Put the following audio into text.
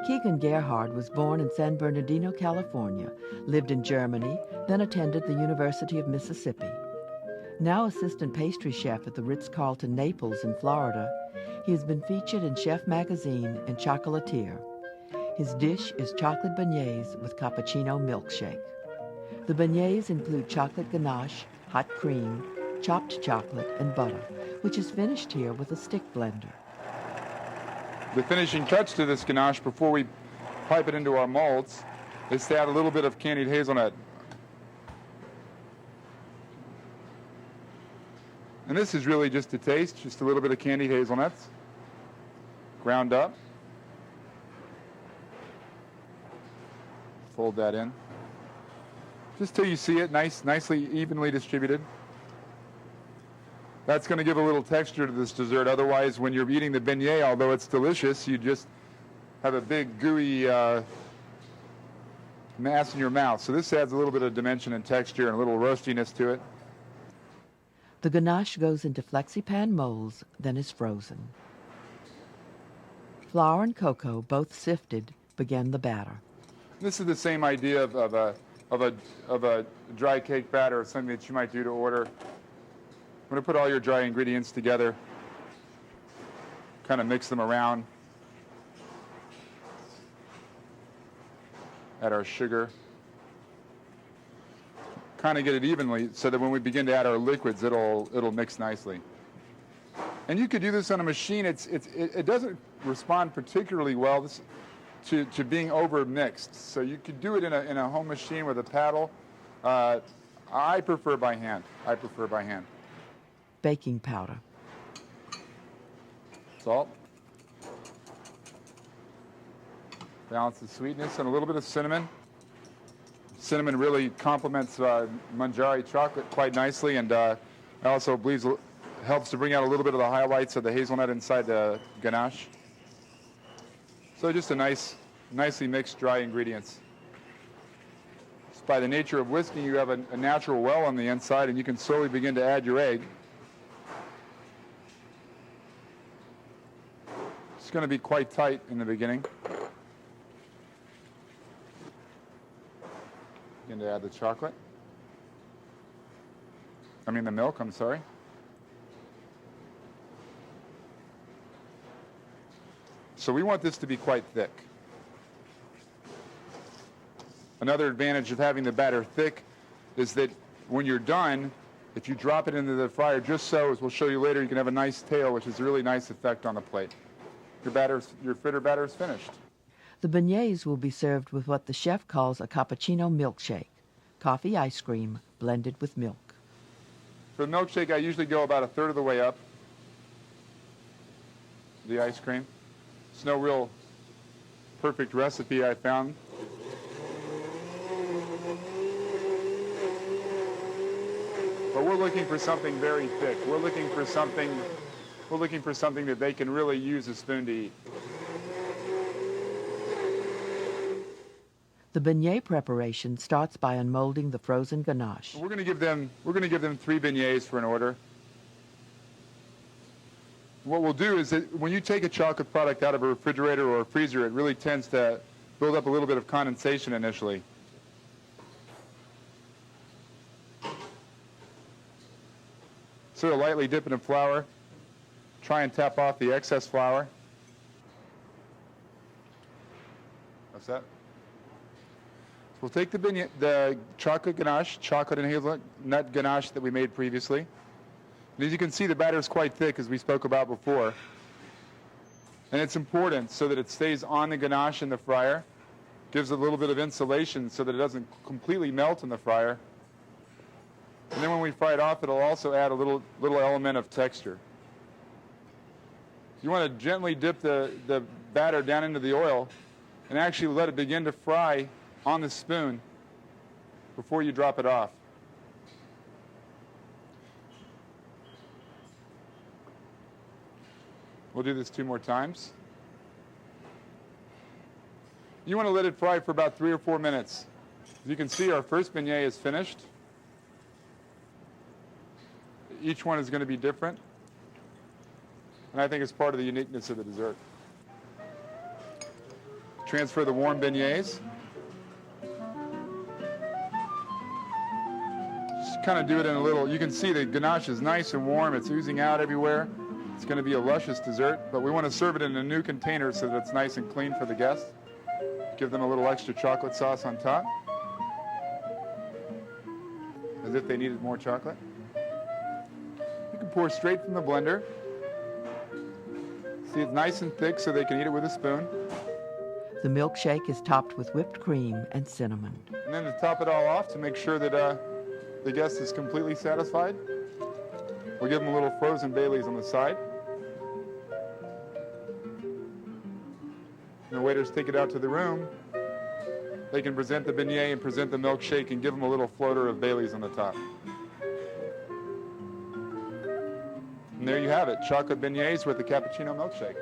Keegan Gerhard was born in San Bernardino, California, lived in Germany, then attended the University of Mississippi. Now assistant pastry chef at the Ritz-Carlton Naples in Florida, he has been featured in Chef Magazine and Chocolatier. His dish is chocolate beignets with cappuccino milkshake. The beignets include chocolate ganache, hot cream, chopped chocolate, and butter, which is finished here with a stick blender. The finishing touch to this ganache before we pipe it into our molds is to add a little bit of candied hazelnut. And this is really just a taste, just a little bit of candied hazelnuts, ground up. Fold that in. Just till you see it nicely evenly distributed. That's going to give a little texture to this dessert. Otherwise, when you're eating the beignet, although it's delicious, you just have a big gooey mass in your mouth. So this adds a little bit of dimension and texture and a little roastiness to it. The ganache goes into FlexiPan molds, then is frozen. Flour and cocoa, both sifted, begin the batter. This is the same idea of a dry cake batter, or something that you might do to order. I'm going to put all your dry ingredients together, kind of mix them around. Add our sugar. Kind of get it evenly so that when we begin to add our liquids, it'll mix nicely. And you could do this on a machine. It doesn't respond particularly well to being over mixed. So you could do it in a home machine with a paddle. I prefer by hand. Baking powder. Salt. Balance the sweetness and a little bit of cinnamon. Cinnamon really complements Mangiare chocolate quite nicely, and also believes helps to bring out a little bit of the highlights of the hazelnut inside the ganache. So just a nicely mixed dry ingredients. Just by the nature of whisking, you have a natural well on the inside, and you can slowly begin to add your egg. It's going to be quite tight in the beginning. Begin to add the chocolate. The milk, I'm sorry. So we want this to be quite thick. Another advantage of having the batter thick is that when you're done, if you drop it into the fryer just so, as we'll show you later, you can have a nice tail, which is a really nice effect on the plate. Your fritter batter is finished. The beignets will be served with what the chef calls a cappuccino milkshake, coffee ice cream blended with milk. For the milkshake, I usually go about a third of the way up the ice cream. It's no real perfect recipe I found. But we're looking for something very thick. We're looking for something that they can really use a spoon to eat. The beignet preparation starts by unmolding the frozen ganache. We're going to give them 3 beignets for an order. What we'll do is that when you take a chocolate product out of a refrigerator or a freezer, it really tends to build up a little bit of condensation initially. Sort of lightly dip it in flour. Try and tap off the excess flour. What's that? So we'll take the chocolate ganache, chocolate and hazelnut ganache that we made previously. And as you can see, the batter is quite thick, as we spoke about before. And it's important so that it stays on the ganache in the fryer. Gives it a little bit of insulation so that it doesn't completely melt in the fryer. And then when we fry it off, it'll also add a little element of texture. You want to gently dip the batter down into the oil and actually let it begin to fry on the spoon before you drop it off. We'll do this 2 more times. You want to let it fry for about 3 or 4 minutes. As you can see, our first beignet is finished. Each one is going to be different. And I think it's part of the uniqueness of the dessert. Transfer the warm beignets. Just kind of do it in a little, you can see the ganache is nice and warm. It's oozing out everywhere. It's going to be a luscious dessert, but we want to serve it in a new container so that it's nice and clean for the guests. Give them a little extra chocolate sauce on top, as if they needed more chocolate. You can pour straight from the blender. See, it's nice and thick so they can eat it with a spoon. The milkshake is topped with whipped cream and cinnamon. And then to top it all off, to make sure that the guest is completely satisfied, we'll give them a little frozen Baileys on the side. And the waiters take it out to the room. They can present the beignet and present the milkshake and give them a little floater of Baileys on the top. And there you have it, chocolate beignets with the cappuccino milkshake.